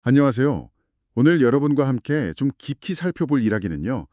안녕하세요. 오늘 여러분과 함께 좀 깊이 살펴볼 이야기는요.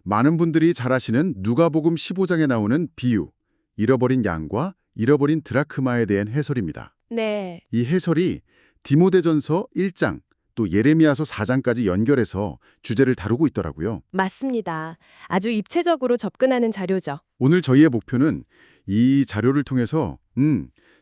많은 분들이 잘 아시는 누가복음 15장에 나오는 비유, 잃어버린 양과 잃어버린 드라크마에 대한 해설입니다. 네, 이 해설이 디모데전서 1장, 또 예레미야서 4장까지 연결해서 주제를 다루고 있더라고요. 맞습니다. 아주 입체적으로 접근하는 자료죠. 오늘 저희의 목표는 이 자료를 통해서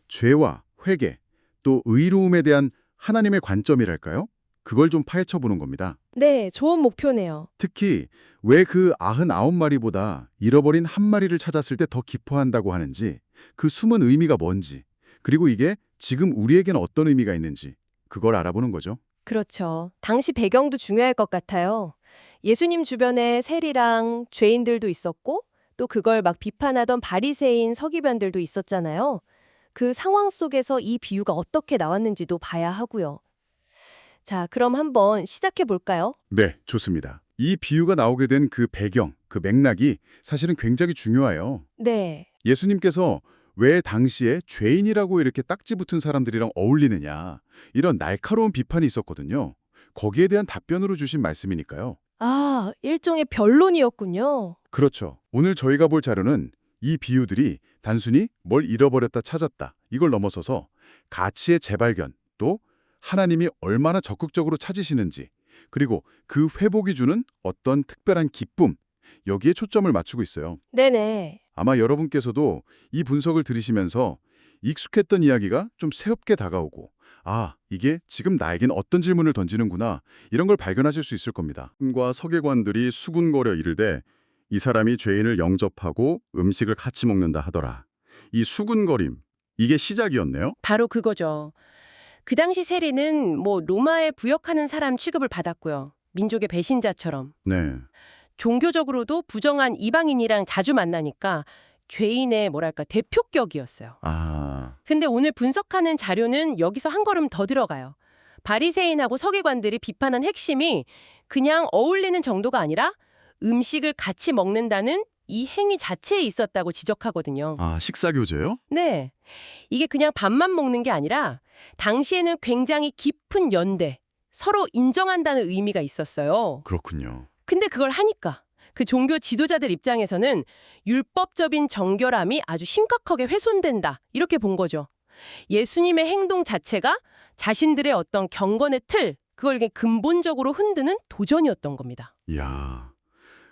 죄와 회개, 또 의로움에 대한 하나님의 관점이랄까요? 그걸 좀 파헤쳐 보는 겁니다. 네, 좋은 목표네요. 특히 왜 그 99마리보다 잃어버린 한 마리를 찾았을 때 더 기뻐한다고 하는지, 그 숨은 의미가 뭔지, 그리고 이게 지금 우리에게는 어떤 의미가 있는지 그걸 알아보는 거죠. 그렇죠. 당시 배경도 중요할 것 같아요. 예수님 주변에 세리랑 죄인들도 있었고, 또 그걸 막 비판하던 바리새인 서기관들도 있었잖아요. 그 상황 속에서 이 비유가 어떻게 나왔는지도 봐야 하고요. 자, 그럼 한번 시작해 볼까요? 네, 좋습니다. 이 비유가 나오게 된 그 배경, 그 맥락이 사실은 굉장히 중요해요. 네, 예수님께서 왜 당시에 죄인이라고 이렇게 딱지 붙은 사람들이랑 어울리느냐, 이런 날카로운 비판이 있었거든요. 거기에 대한 답변으로 주신 말씀이니까요. 아, 일종의 변론이었군요. 그렇죠. 오늘 저희가 볼 자료는 이 비유들이 단순히 뭘 잃어버렸다 찾았다 이걸 넘어서서 가치의 재발견, 또 하나님이 얼마나 적극적으로 찾으시는지, 그리고 그 회복이 주는 어떤 특별한 기쁨, 여기에 초점을 맞추고 있어요. 네네. 아마 여러분께서도 이 분석을 들으시면서 익숙했던 이야기가 좀 새롭게 다가오고, 아, 이게 지금 나에겐 어떤 질문을 던지는구나, 이런 걸 발견하실 수 있을 겁니다. 과 서기관들이 수군거려 이르되 이 사람이 죄인을 영접하고 음식을 같이 먹는다 하더라. 이 수군거림, 이게 시작이었네요. 바로 그거죠. 그 당시 세리는 로마에 부역하는 사람 취급을 받았고요. 민족의 배신자처럼. 네. 종교적으로도 부정한 이방인이랑 자주 만나니까 죄인의 대표격이었어요. 아, 근데 오늘 분석하는 자료는 여기서 한 걸음 더 들어가요. 바리새인하고 서기관들이 비판한 핵심이 그냥 어울리는 정도가 아니라 음식을 같이 먹는다는 이 행위 자체에 있었다고 지적하거든요. 식사교제요? 네. 이게 그냥 밥만 먹는 게 아니라 당시에는 굉장히 깊은 연대, 서로 인정한다는 의미가 있었어요. 그렇군요. 근데 그걸 하니까 그 종교 지도자들 입장에서는 율법적인 정결함이 아주 심각하게 훼손된다. 이렇게 본 거죠. 예수님의 행동 자체가 자신들의 어떤 경건의 틀, 그걸 이렇게 근본적으로 흔드는 도전이었던 겁니다. 이야,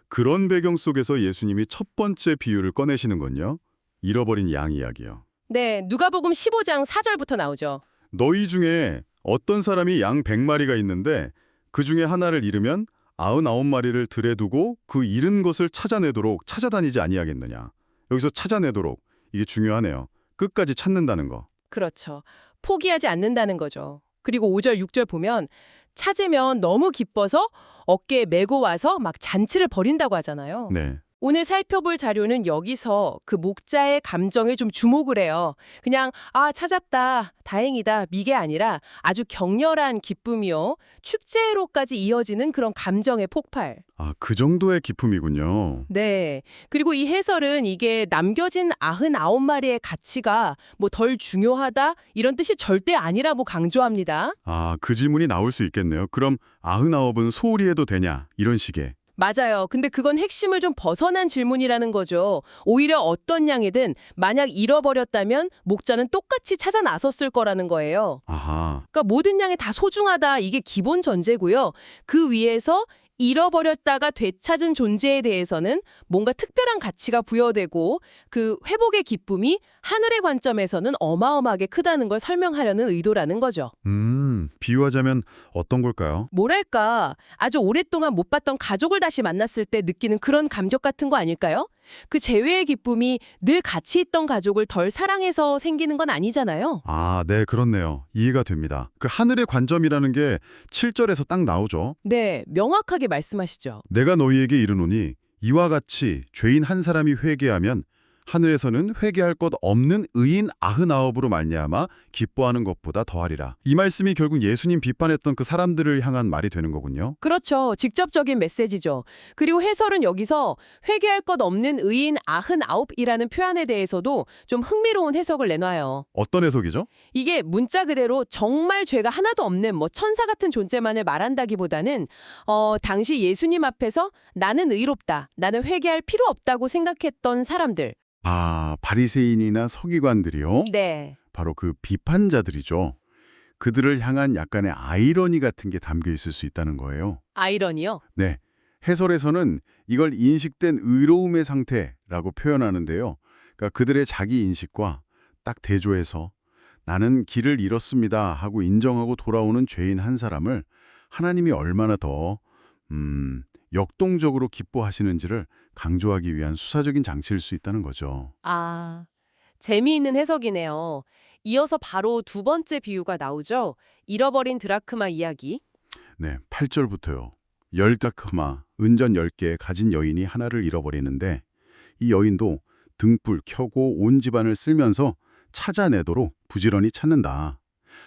그런 배경 속에서 예수님이 첫 번째 비유를 꺼내시는 건요. 잃어버린 양 이야기요. 네, 누가복음 15장 4절부터 나오죠. 너희 중에 어떤 사람이 양 100마리가 있는데 그 중에 하나를 잃으면 99마리를 들에 두고 그 잃은 것을 찾아내도록 찾아다니지 아니하겠느냐. 여기서 찾아내도록, 이게 중요하네요. 끝까지 찾는다는 거. 그렇죠. 포기하지 않는다는 거죠. 그리고 5절, 6절 보면 찾으면 너무 기뻐서 어깨에 메고 와서 막 잔치를 벌인다고 하잖아요. 네. 오늘 살펴볼 자료는 여기서 그 목자의 감정에 좀 주목을 해요. 그냥 찾았다, 다행이다, 미게 아니라 아주 격렬한 기쁨이요. 축제로까지 이어지는 그런 감정의 폭발. 그 정도의 기품이군요. 네. 그리고 이 해설은 이게 남겨진 99마리의 가치가 덜 중요하다 이런 뜻이 절대 아니라고 강조합니다. 그 질문이 나올 수 있겠네요. 그럼 99은 소홀히 해도 되냐? 이런 식의. 맞아요. 근데 그건 핵심을 좀 벗어난 질문이라는 거죠. 오히려 어떤 양이든 만약 잃어버렸다면 목자는 똑같이 찾아 나섰을 거라는 거예요. 아하. 그러니까 모든 양이 다 소중하다 이게 기본 전제고요. 그 위에서 잃어버렸다가 되찾은 존재에 대해서는 뭔가 특별한 가치가 부여되고 그 회복의 기쁨이 하늘의 관점에서는 어마어마하게 크다는 걸 설명하려는 의도라는 거죠. 비유하자면 어떤 걸까요? 뭐랄까 아주 오랫동안 못 봤던 가족을 다시 만났을 때 느끼는 그런 감격 같은 거 아닐까요? 그 재회의 기쁨이 늘 같이 있던 가족을 덜 사랑해서 생기는 건 아니잖아요. 네, 그렇네요. 이해가 됩니다. 그 하늘의 관점이라는 게 7절에서 딱 나오죠. 네, 명확하게 말씀하시죠. 내가 너희에게 이르노니 이와 같이 죄인 한 사람이 회개하면 하늘에서는 회개할 것 없는 의인 99으로 말미암아 기뻐하는 것보다 더하리라. 이 말씀이 결국 예수님 비판했던 그 사람들을 향한 말이 되는 거군요. 그렇죠. 직접적인 메시지죠. 그리고 해설은 여기서 회개할 것 없는 의인 99이라는 표현에 대해서도 좀 흥미로운 해석을 내놔요. 어떤 해석이죠? 이게 문자 그대로 정말 죄가 하나도 없는 뭐 천사 같은 존재만을 말한다기보다는 당시 예수님 앞에서 나는 의롭다, 나는 회개할 필요 없다고 생각했던 사람들. 아, 바리새인이나 서기관들이요? 네. 바로 그 비판자들이죠. 그들을 향한 약간의 아이러니 같은 게 담겨 있을 수 있다는 거예요. 아이러니요. 네. 해설에서는 이걸 인식된 의로움의 상태라고 표현하는데요. 그러니까 그들의 자기 인식과 딱 대조해서 나는 길을 잃었습니다 하고 인정하고 돌아오는 죄인 한 사람을 하나님이 얼마나 더 역동적으로 기뻐하시는지를 강조하기 위한 수사적인 장치일 수 있다는 거죠. 아, 재미있는 해석이네요. 이어서 바로 두 번째 비유가 나오죠. 잃어버린 드라크마 이야기. 네, 8절부터요. 10다크마, 은전 10개 가진 여인이 하나를 잃어버리는데 이 여인도 등불 켜고 온 집안을 쓸면서 찾아내도록 부지런히 찾는다.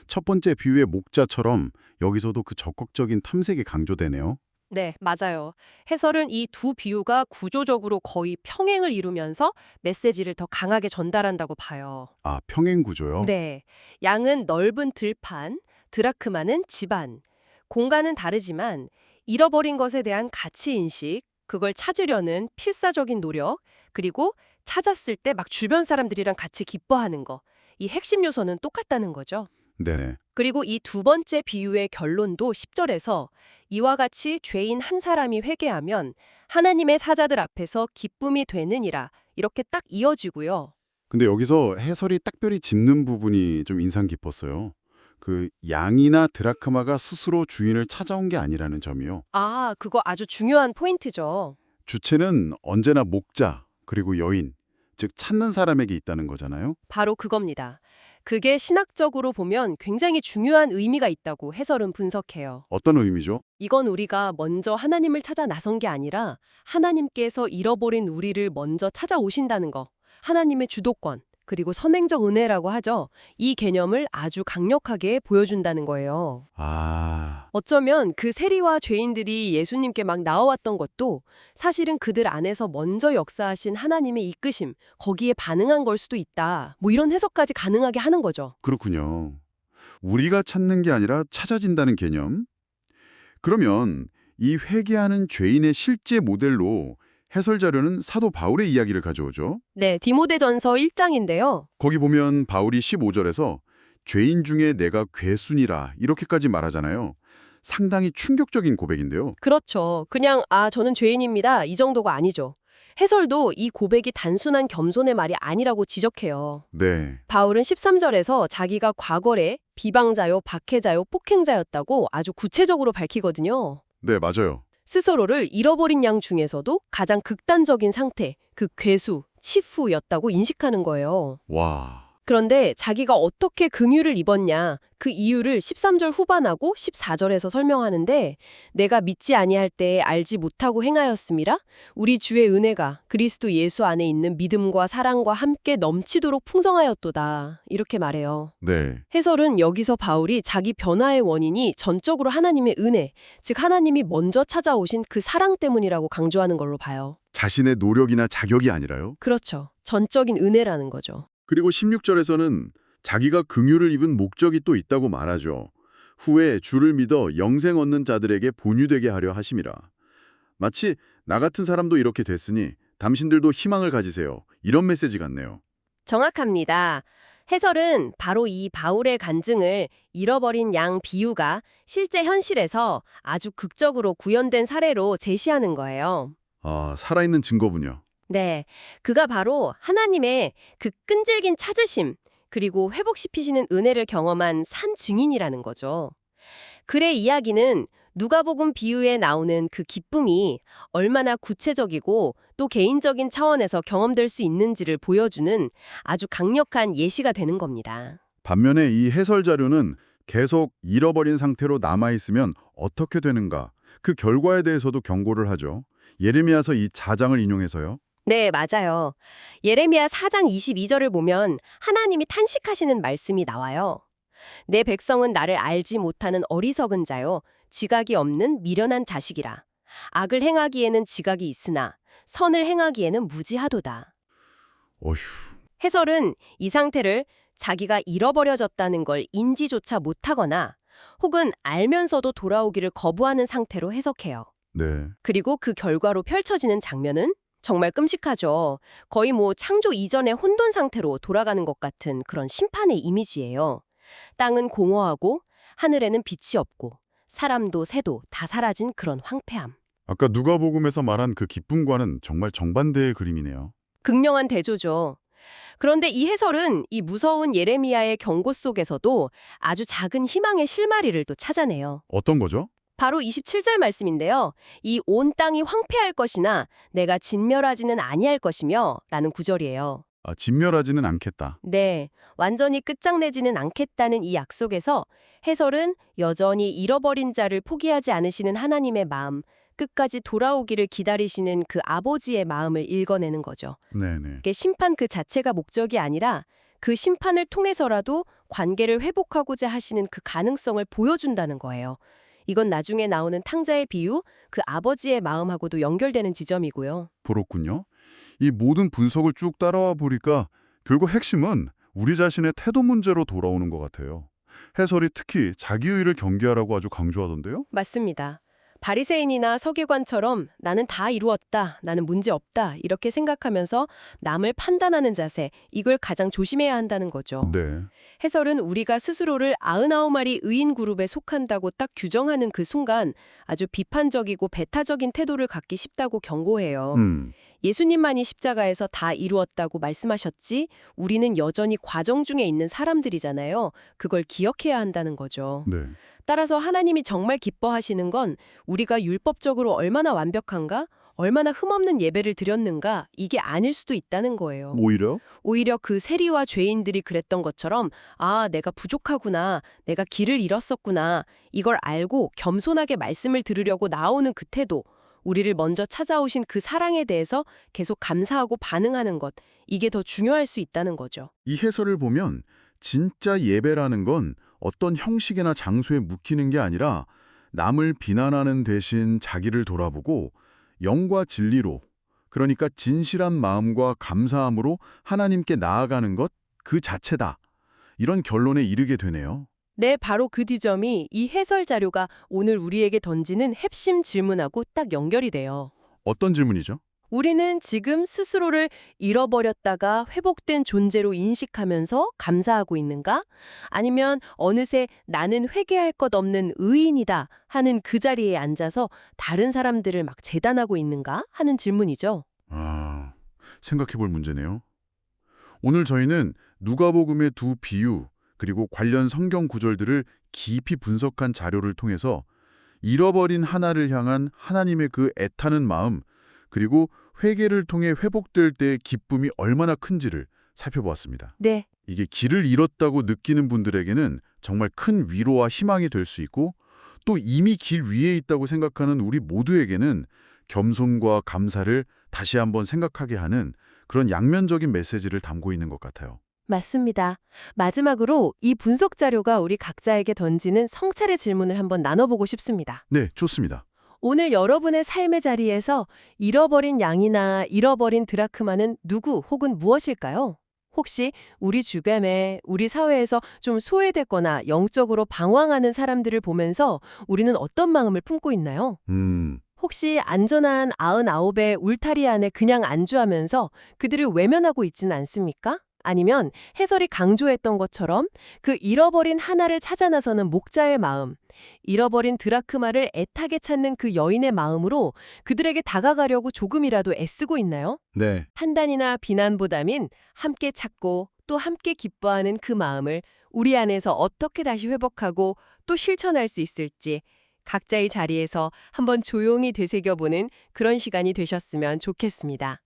첫 번째 비유의 목자처럼 여기서도 그 적극적인 탐색이 강조되네요. 네, 맞아요. 해설은 이 두 비유가 구조적으로 거의 평행을 이루면서 메시지를 더 강하게 전달한다고 봐요. 아, 평행 구조요? 네, 양은 넓은 들판, 드라크마는 집안. 공간은 다르지만 잃어버린 것에 대한 가치인식, 그걸 찾으려는 필사적인 노력, 그리고 찾았을 때 막 주변 사람들이랑 같이 기뻐하는 거. 이 핵심 요소는 똑같다는 거죠. 네. 그리고 이 두 번째 비유의 결론도 10절에서 이와 같이 죄인 한 사람이 회개하면 하나님의 사자들 앞에서 기쁨이 되느니라 이렇게 딱 이어지고요. 근데 여기서 해설이 딱별히 짚는 부분이 좀 인상 깊었어요. 그 양이나 드라크마가 스스로 주인을 찾아온 게 아니라는 점이요. 아, 그거 아주 중요한 포인트죠. 주체는 언제나 목자, 그리고 여인, 즉 찾는 사람에게 있다는 거잖아요. 바로 그겁니다. 그게 신학적으로 보면 굉장히 중요한 의미가 있다고 해설은 분석해요. 어떤 의미죠? 이건 우리가 먼저 하나님을 찾아 나선 게 아니라 하나님께서 잃어버린 우리를 먼저 찾아오신다는 거. 하나님의 주도권, 그리고 선행적 은혜라고 하죠. 이 개념을 아주 강력하게 보여준다는 거예요. 아, 어쩌면 그 세리와 죄인들이 예수님께 막 나와왔던 것도 사실은 그들 안에서 먼저 역사하신 하나님의 이끄심, 거기에 반응한 걸 수도 있다. 뭐 이런 해석까지 가능하게 하는 거죠. 그렇군요. 우리가 찾는 게 아니라 찾아진다는 개념? 그러면 이 회개하는 죄인의 실제 모델로 해설 자료는 사도 바울의 이야기를 가져오죠. 네, 디모데전서 1장인데요. 거기 보면 바울이 15절에서 죄인 중에 내가 괴순이라 이렇게까지 말하잖아요. 상당히 충격적인 고백인데요. 그렇죠. 그냥 저는 죄인입니다. 이 정도가 아니죠. 해설도 이 고백이 단순한 겸손의 말이 아니라고 지적해요. 네, 바울은 13절에서 자기가 과거에 비방자요, 박해자요, 폭행자였다고 아주 구체적으로 밝히거든요. 네, 맞아요. 스스로를 잃어버린 양 중에서도 가장 극단적인 상태, 그 괴수, 치푸였다고 인식하는 거예요. 와, 그런데 자기가 어떻게 긍휼을 입었냐, 그 이유를 13절 후반하고 14절에서 설명하는데 내가 믿지 아니할 때에 알지 못하고 행하였음이라 우리 주의 은혜가 그리스도 예수 안에 있는 믿음과 사랑과 함께 넘치도록 풍성하였도다. 이렇게 말해요. 네, 해설은 여기서 바울이 자기 변화의 원인이 전적으로 하나님의 은혜, 즉 하나님이 먼저 찾아오신 그 사랑 때문이라고 강조하는 걸로 봐요. 자신의 노력이나 자격이 아니라요. 그렇죠. 전적인 은혜라는 거죠. 그리고 16절에서는 자기가 긍휼을 입은 목적이 또 있다고 말하죠. 후에 주를 믿어 영생 얻는 자들에게 본유되게 하려 하심이라. 마치 나 같은 사람도 이렇게 됐으니 당신들도 희망을 가지세요. 이런 메시지 같네요. 정확합니다. 해설은 바로 이 바울의 간증을 잃어버린 양 비유가 실제 현실에서 아주 극적으로 구현된 사례로 제시하는 거예요. 아, 살아있는 증거군요. 네, 그가 바로 하나님의 그 끈질긴 찾으심, 그리고 회복시키시는 은혜를 경험한 산 증인이라는 거죠. 글의 이야기는 누가복음 비유에 나오는 그 기쁨이 얼마나 구체적이고 또 개인적인 차원에서 경험될 수 있는지를 보여주는 아주 강력한 예시가 되는 겁니다. 반면에 이 해설 자료는 계속 잃어버린 상태로 남아있으면 어떻게 되는가, 그 결과에 대해서도 경고를 하죠. 예레미야서 이 4장을 인용해서요. 네, 맞아요. 예레미야 4장 22절을 보면 하나님이 탄식하시는 말씀이 나와요. 내 백성은 나를 알지 못하는 어리석은 자요, 지각이 없는 미련한 자식이라. 악을 행하기에는 지각이 있으나 선을 행하기에는 무지하도다. 어휴, 해설은 이 상태를 자기가 잃어버려졌다는 걸 인지조차 못하거나 혹은 알면서도 돌아오기를 거부하는 상태로 해석해요. 네. 그리고 그 결과로 펼쳐지는 장면은 정말 끔찍하죠. 거의 창조 이전의 혼돈 상태로 돌아가는 것 같은 그런 심판의 이미지예요. 땅은 공허하고 하늘에는 빛이 없고 사람도 새도 다 사라진 그런 황폐함. 아까 누가복음에서 말한 그 기쁨과는 정말 정반대의 그림이네요. 극명한 대조죠. 그런데 이 해설은 이 무서운 예레미야의 경고 속에서도 아주 작은 희망의 실마리를 또 찾아내요. 어떤 거죠? 바로 27절 말씀인데요. 이 온 땅이 황폐할 것이나 내가 진멸하지는 아니할 것이며 라는 구절이에요. 아, 진멸하지는 않겠다. 네, 완전히 끝장내지는 않겠다는 이 약속에서 해설은 여전히 잃어버린 자를 포기하지 않으시는 하나님의 마음, 끝까지 돌아오기를 기다리시는 그 아버지의 마음을 읽어내는 거죠. 네네. 이게 심판 그 자체가 목적이 아니라 그 심판을 통해서라도 관계를 회복하고자 하시는 그 가능성을 보여준다는 거예요. 이건 나중에 나오는 탕자의 비유, 그 아버지의 마음하고도 연결되는 지점이고요. 그렇군요. 이 모든 분석을 쭉 따라와 보니까 결국 핵심은 우리 자신의 태도 문제로 돌아오는 것 같아요. 해설이 특히 자기의를 경계하라고 아주 강조하던데요. 맞습니다. 바리새인이나 서기관처럼 나는 다 이루었다, 나는 문제 없다 이렇게 생각하면서 남을 판단하는 자세, 이걸 가장 조심해야 한다는 거죠. 네. 해설은 우리가 스스로를 99마리 의인 그룹에 속한다고 딱 규정하는 그 순간 아주 비판적이고 배타적인 태도를 갖기 쉽다고 경고해요. 예수님만이 십자가에서 다 이루었다고 말씀하셨지 우리는 여전히 과정 중에 있는 사람들이잖아요. 그걸 기억해야 한다는 거죠. 네. 따라서 하나님이 정말 기뻐하시는 건 우리가 율법적으로 얼마나 완벽한가, 얼마나 흠없는 예배를 드렸는가 이게 아닐 수도 있다는 거예요. 오히려? 오히려 그 세리와 죄인들이 그랬던 것처럼 아, 내가 부족하구나, 내가 길을 잃었었구나 이걸 알고 겸손하게 말씀을 들으려고 나오는 그 태도, 우리를 먼저 찾아오신 그 사랑에 대해서 계속 감사하고 반응하는 것, 이게 더 중요할 수 있다는 거죠. 이 해설을 보면 진짜 예배라는 건 어떤 형식이나 장소에 묵히는 게 아니라 남을 비난하는 대신 자기를 돌아보고 영과 진리로, 그러니까 진실한 마음과 감사함으로 하나님께 나아가는 것 그 자체다. 이런 결론에 이르게 되네요. 네, 바로 그 지점이 이 해설 자료가 오늘 우리에게 던지는 핵심 질문하고 딱 연결이 돼요. 어떤 질문이죠? 우리는 지금 스스로를 잃어버렸다가 회복된 존재로 인식하면서 감사하고 있는가? 아니면 어느새 나는 회개할 것 없는 의인이다 하는 그 자리에 앉아서 다른 사람들을 막 재단하고 있는가? 하는 질문이죠. 아, 생각해볼 문제네요. 오늘 저희는 누가복음의 두 비유 그리고 관련 성경 구절들을 깊이 분석한 자료를 통해서 잃어버린 하나를 향한 하나님의 그 애타는 마음, 그리고 회개를 통해 회복될 때의 기쁨이 얼마나 큰지를 살펴보았습니다. 네. 이게 길을 잃었다고 느끼는 분들에게는 정말 큰 위로와 희망이 될 수 있고, 또 이미 길 위에 있다고 생각하는 우리 모두에게는 겸손과 감사를 다시 한번 생각하게 하는 그런 양면적인 메시지를 담고 있는 것 같아요. 맞습니다. 마지막으로 이 분석 자료가 우리 각자에게 던지는 성찰의 질문을 한번 나눠보고 싶습니다. 네, 좋습니다. 오늘 여러분의 삶의 자리에서 잃어버린 양이나 잃어버린 드라크마는 누구 혹은 무엇일까요? 혹시 우리 주변에, 우리 사회에서 좀 소외됐거나 영적으로 방황하는 사람들을 보면서 우리는 어떤 마음을 품고 있나요? 혹시 안전한 99의 울타리 안에 그냥 안주하면서 그들을 외면하고 있지는 않습니까? 아니면 해설이 강조했던 것처럼 그 잃어버린 하나를 찾아 나서는 목자의 마음, 잃어버린 드라크마를 애타게 찾는 그 여인의 마음으로 그들에게 다가가려고 조금이라도 애쓰고 있나요? 네, 판단이나 비난보다는 함께 찾고 또 함께 기뻐하는 그 마음을 우리 안에서 어떻게 다시 회복하고 또 실천할 수 있을지 각자의 자리에서 한번 조용히 되새겨보는 그런 시간이 되셨으면 좋겠습니다.